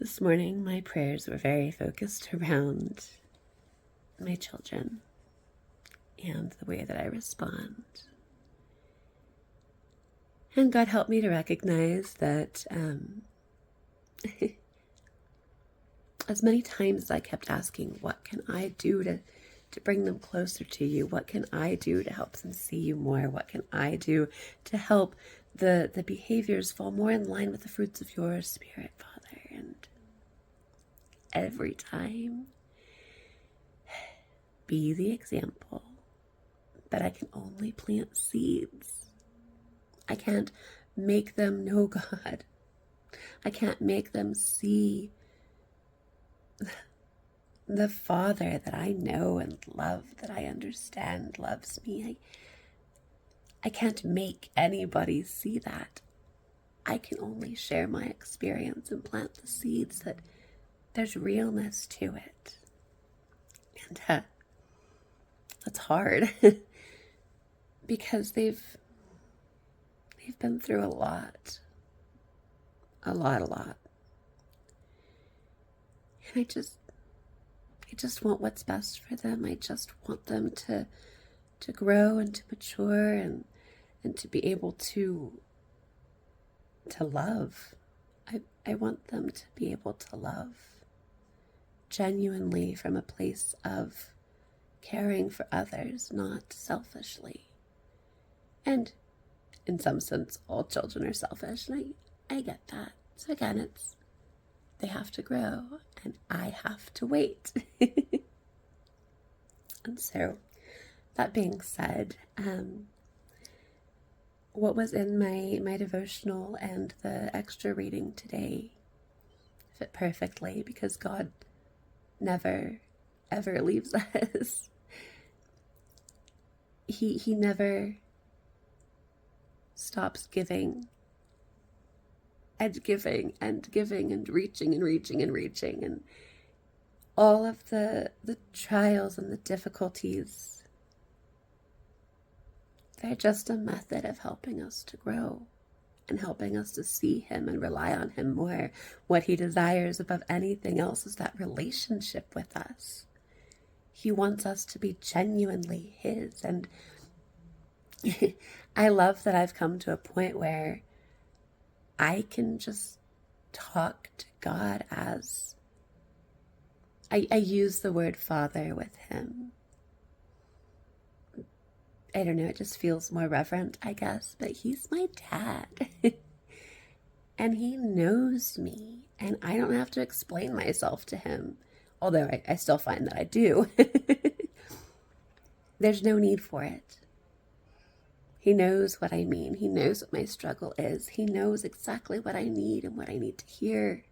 This morning, my prayers were very focused around my children and the way that I respond. And God helped me to recognize that as many times as I kept asking, what can I do to bring them closer to you? What can I do to help them see you more? What can I do to help the behaviors fall more in line with the fruits of your Spirit, Father? And every time, be the example that I can only plant seeds. I can't make them know God. I can't make them see the Father that I know and love, that I understand loves me. I can't make anybody see that. I can only share my experience and plant the seeds that there's realness to it. And that's hard because they've been through a lot. And I just want what's best for them. I just want them to grow and to mature and to be able to love. I want them to be able to love genuinely from a place of caring for others, not selfishly. And in some sense, all children are selfish, and I get that. So again, they have to grow, and I have to wait. And so, that being said, what was in my devotional and the extra reading today fit perfectly, because God never, ever leaves us. He never stops giving and giving and giving and reaching and reaching and reaching, and all of the trials and the difficulties, they're just a method of helping us to grow and helping us to see Him and rely on Him more. What He desires above anything else is that relationship with us. He wants us to be genuinely His. And I love that I've come to a point where I can just talk to God as I use the word Father with Him. I don't know, it just feels more reverent, I guess, but He's my dad. And He knows me, and I don't have to explain myself to Him, although I still find that I do. There's no need for it. He knows what I mean. He knows what my struggle is. He knows exactly what I need and what I need to hear.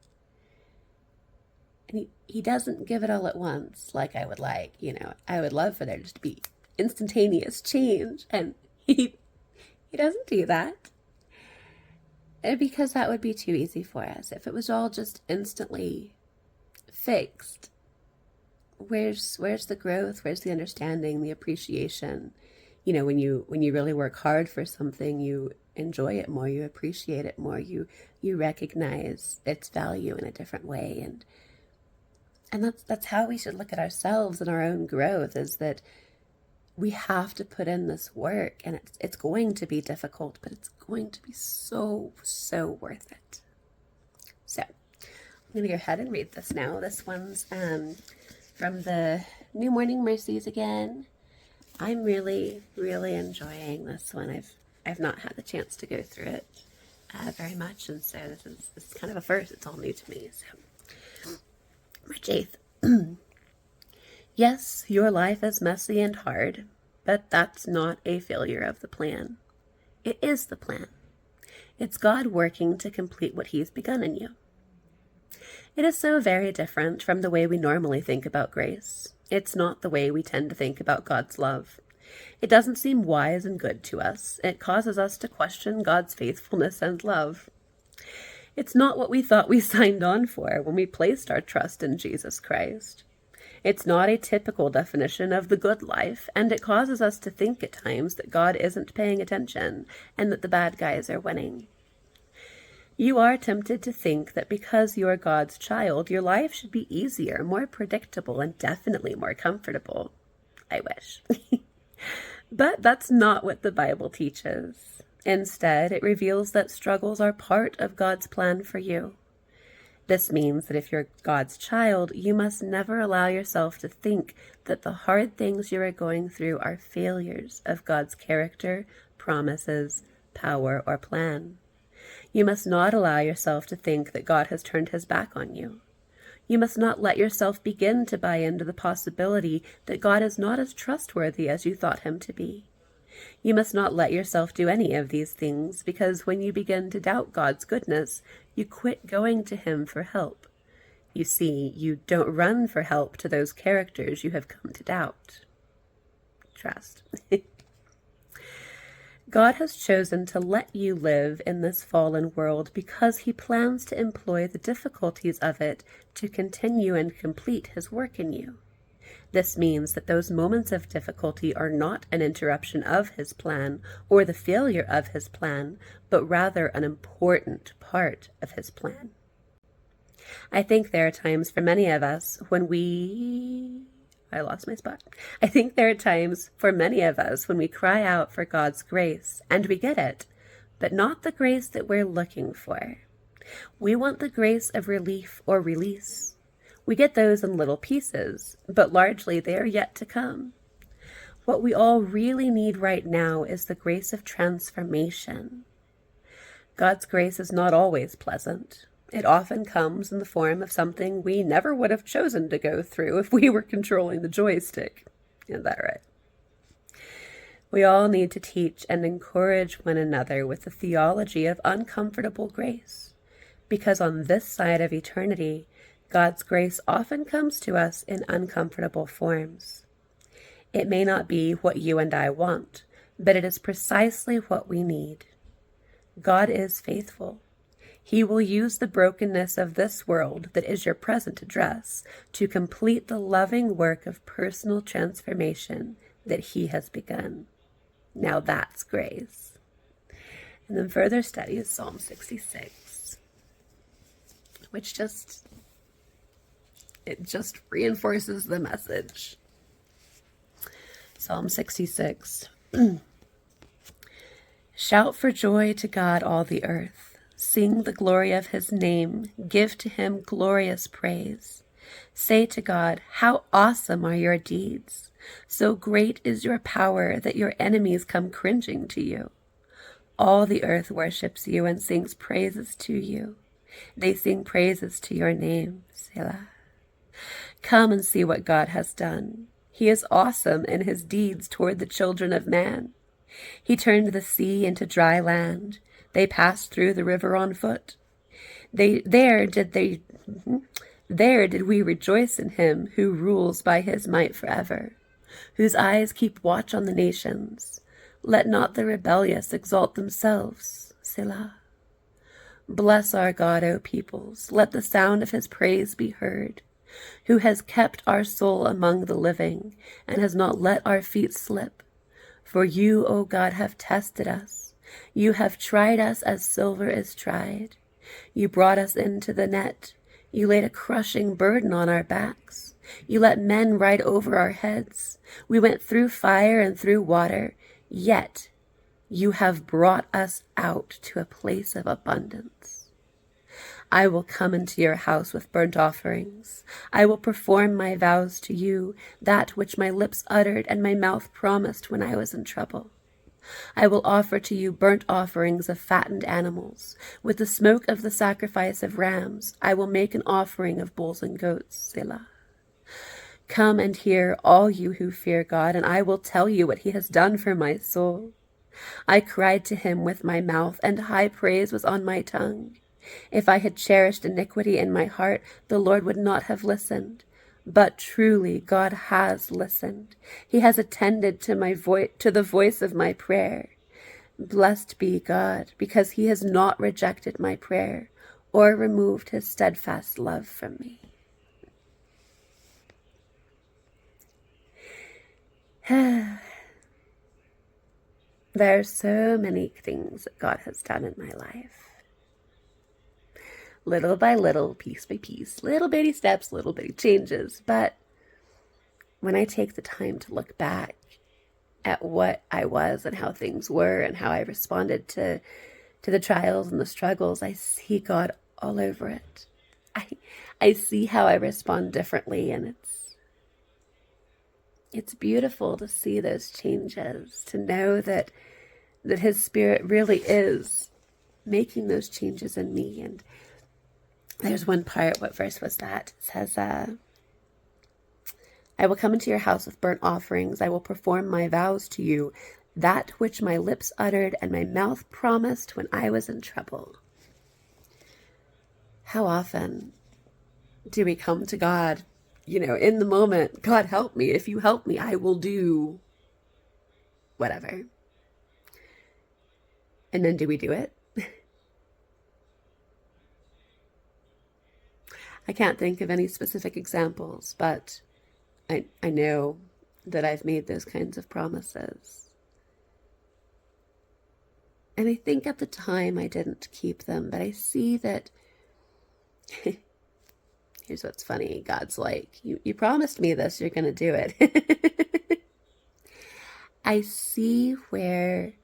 And he doesn't give it all at once like I would like. I would love for there just to be instantaneous change, and he doesn't do that. Because that would be too easy for us. If it was all just instantly fixed, where's the growth? Where's the understanding, the appreciation? When you really work hard for something, you enjoy it more, you appreciate it more, you recognize its value in a different way. And that's how we should look at ourselves and our own growth, is that we have to put in this work, and it's going to be difficult, but it's going to be so, so worth it. So I'm going to go ahead and read this now. This one's from the New Morning Mercies again. I'm really, really enjoying this one. I've not had the chance to go through it very much, and so this is kind of a first. It's all new to me. So, March 8th. Yes, your life is messy and hard, but that's not a failure of the plan. It is the plan. It's God working to complete what He's begun in you. It is so very different from the way we normally think about grace. It's not the way we tend to think about God's love. It doesn't seem wise and good to us. It causes us to question God's faithfulness and love. It's not what we thought we signed on for when we placed our trust in Jesus Christ. It's not a typical definition of the good life, and it causes us to think at times that God isn't paying attention and that the bad guys are winning. You are tempted to think that because you are God's child, your life should be easier, more predictable, and definitely more comfortable. I wish. But that's not what the Bible teaches. Instead, it reveals that struggles are part of God's plan for you. This means that if you're God's child, you must never allow yourself to think that the hard things you are going through are failures of God's character, promises, power, or plan. You must not allow yourself to think that God has turned his back on you. You must not let yourself begin to buy into the possibility that God is not as trustworthy as you thought him to be. You must not let yourself do any of these things, because when you begin to doubt God's goodness, you quit going to him for help. You see, you don't run for help to those characters you have come to doubt. Trust. God has chosen to let you live in this fallen world because he plans to employ the difficulties of it to continue and complete his work in you. This means that those moments of difficulty are not an interruption of his plan or the failure of his plan, but rather an important part of his plan. I think there are times for many of us when I think there are times for many of us when we cry out for God's grace, and we get it, but not the grace that we're looking for. We want the grace of relief or release. We get those in little pieces, but largely they are yet to come. What we all really need right now is the grace of transformation. God's grace is not always pleasant. It often comes in the form of something we never would have chosen to go through if we were controlling the joystick. Isn't that right? We all need to teach and encourage one another with the theology of uncomfortable grace, because on this side of eternity, God's grace often comes to us in uncomfortable forms. It may not be what you and I want, but it is precisely what we need. God is faithful. He will use the brokenness of this world that is your present address to complete the loving work of personal transformation that he has begun. Now that's grace. And then further study is Psalm 66, which just reinforces the message. Psalm 66. Shout for joy to God, all the earth. Sing the glory of his name. Give to him glorious praise. Say to God, how awesome are your deeds. So great is your power that your enemies come cringing to you. All the earth worships you and sings praises to you. They sing praises to your name, Selah. Come and see what God has done. He is awesome in his deeds toward the children of man. He turned the sea into dry land. They passed through the river on foot. There did we rejoice in him who rules by his might forever, whose eyes keep watch on the nations. Let not the rebellious exalt themselves, Selah. Bless our God, O peoples. Let the sound of his praise be heard, who has kept our soul among the living and has not let our feet slip. For you, O God, have tested us. You have tried us as silver is tried. You brought us into the net. You laid a crushing burden on our backs. You let men ride over our heads. We went through fire and through water, yet you have brought us out to a place of abundance. I will come into your house with burnt offerings. I will perform my vows to you, that which my lips uttered and my mouth promised when I was in trouble. I will offer to you burnt offerings of fattened animals. With the smoke of the sacrifice of rams, I will make an offering of bulls and goats, Selah. Come and hear, all you who fear God, and I will tell you what he has done for my soul. I cried to him with my mouth, and high praise was on my tongue. If I had cherished iniquity in my heart, the Lord would not have listened. But truly God has listened. He has attended to the voice of my prayer. Blessed be God, because he has not rejected my prayer or removed his steadfast love from me. There are so many things that God has done in my life. little by little, piece by piece, little bitty steps, little bitty changes. But when I take the time to look back at what I was and how things were and how I responded to the trials and the struggles, I see God all over it. I see how I respond differently, and it's beautiful to see those changes, to know that His Spirit really is making those changes in me. And there's one part, what verse was that? It says, I will come into your house with burnt offerings. I will perform my vows to you, that which my lips uttered and my mouth promised when I was in trouble. How often do we come to God, in the moment? God, help me. If you help me, I will do whatever. And then do we do it? I can't think of any specific examples, but I know that I've made those kinds of promises. And I think at the time I didn't keep them, but I see that, here's what's funny. God's like, you promised me this, you're going to do it. I see where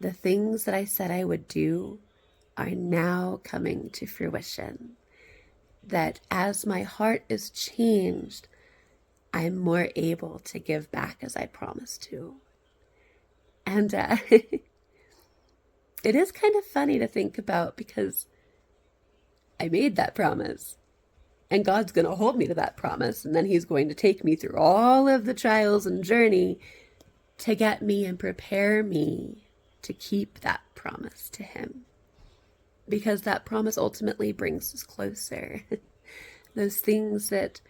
the things that I said I would do are now coming to fruition. That as my heart is changed, I'm more able to give back as I promised to. And it is kind of funny to think about, because I made that promise and God's going to hold me to that promise. And then He's going to take me through all of the trials and journey to get me and prepare me to keep that promise to Him. Because that promise ultimately brings us closer. Those things that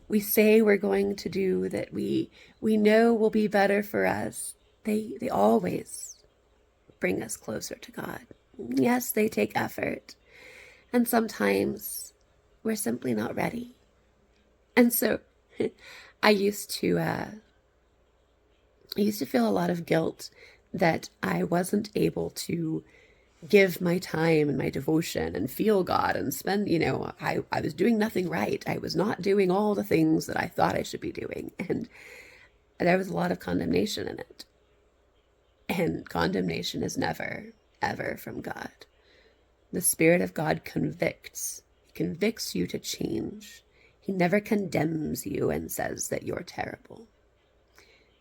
we say we're going to do, that we know will be better for us, they always bring us closer to God. Yes, they take effort. And sometimes we're simply not ready. And so I used to feel a lot of guilt that I wasn't able to give my time and my devotion and feel God and spend, I was doing nothing right. I was not doing all the things that I thought I should be doing. And there was a lot of condemnation in it. And condemnation is never, ever from God. The Spirit of God convicts. He convicts you to change. He never condemns you and says that you're terrible.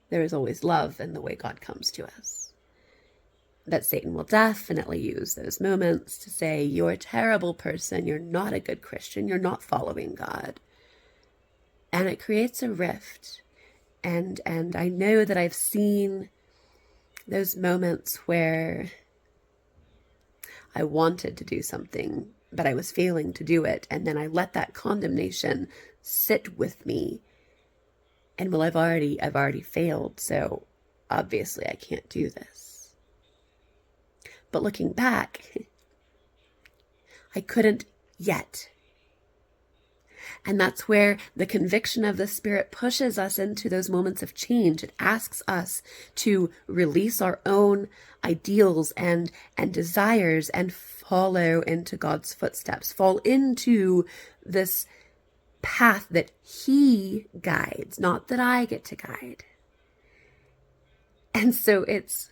There is always love in the way God comes to us. That Satan will definitely use those moments to say, you're a terrible person, you're not a good Christian, you're not following God. And it creates a rift. And I know that I've seen those moments where I wanted to do something, but I was failing to do it. And then I let that condemnation sit with me. And well, I've already failed, so obviously I can't do this. But looking back, I couldn't yet. And that's where the conviction of the Spirit pushes us into those moments of change. It asks us to release our own ideals and desires and follow into God's footsteps, fall into this path that He guides, not that I get to guide. And so it's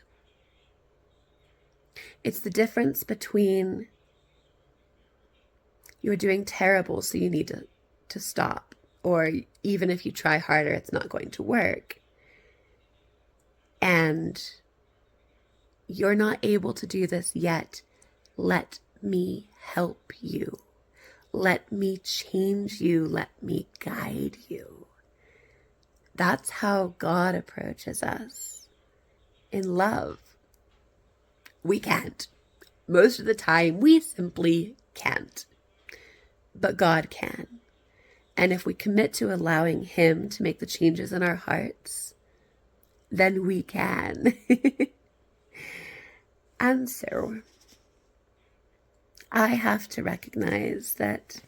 the difference between you're doing terrible, so you need to stop. Or even if you try harder, it's not going to work. And you're not able to do this yet. Let me help you. Let me change you. Let me guide you. That's how God approaches us in love. We can't. Most of the time, we simply can't. But God can. And if we commit to allowing Him to make the changes in our hearts, then we can. And so, I have to recognize that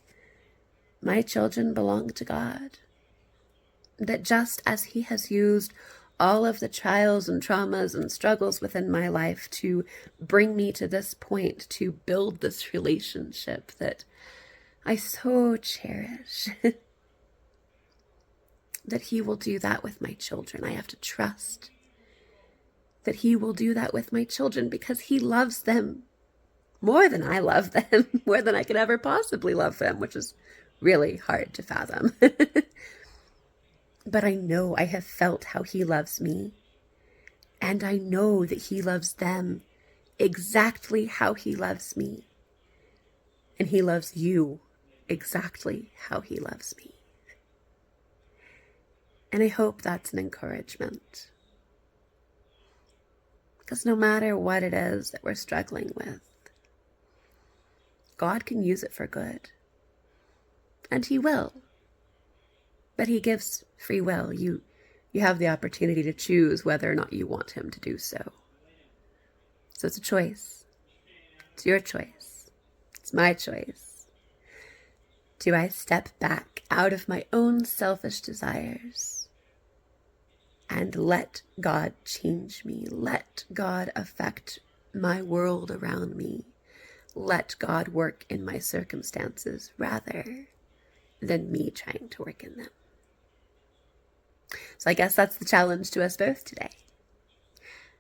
my children belong to God. That just as He has used all of the trials and traumas and struggles within my life to bring me to this point, to build this relationship that I so cherish. That he will do that with my children. I have to trust that he will do that with my children because he loves them more than I love them, more than I could ever possibly love them, which is really hard to fathom. But I know I have felt how he loves me, and I know that he loves them exactly how he loves me, and he loves you exactly how he loves me. And I hope that's an encouragement. Because no matter what it is that we're struggling with, God can use it for good. And he will. But he gives free will. You have the opportunity to choose whether or not you want him to do so. So it's a choice. It's your choice. It's my choice. Do I step back out of my own selfish desires and let God change me? Let God affect my world around me. Let God work in my circumstances rather than me trying to work in them. So I guess that's the challenge to us both today.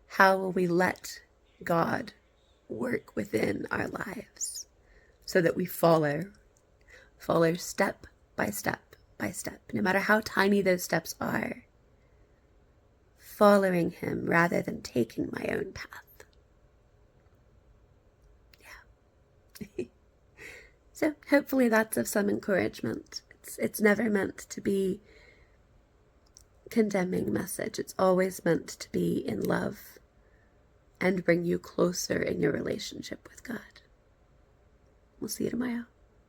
How will we let God work within our lives so that we follow step by step by step, no matter how tiny those steps are, following him rather than taking my own path. Yeah. So hopefully that's of some encouragement. It's never meant to be condemning message. It's always meant to be in love and bring you closer in your relationship with God. We'll see you tomorrow.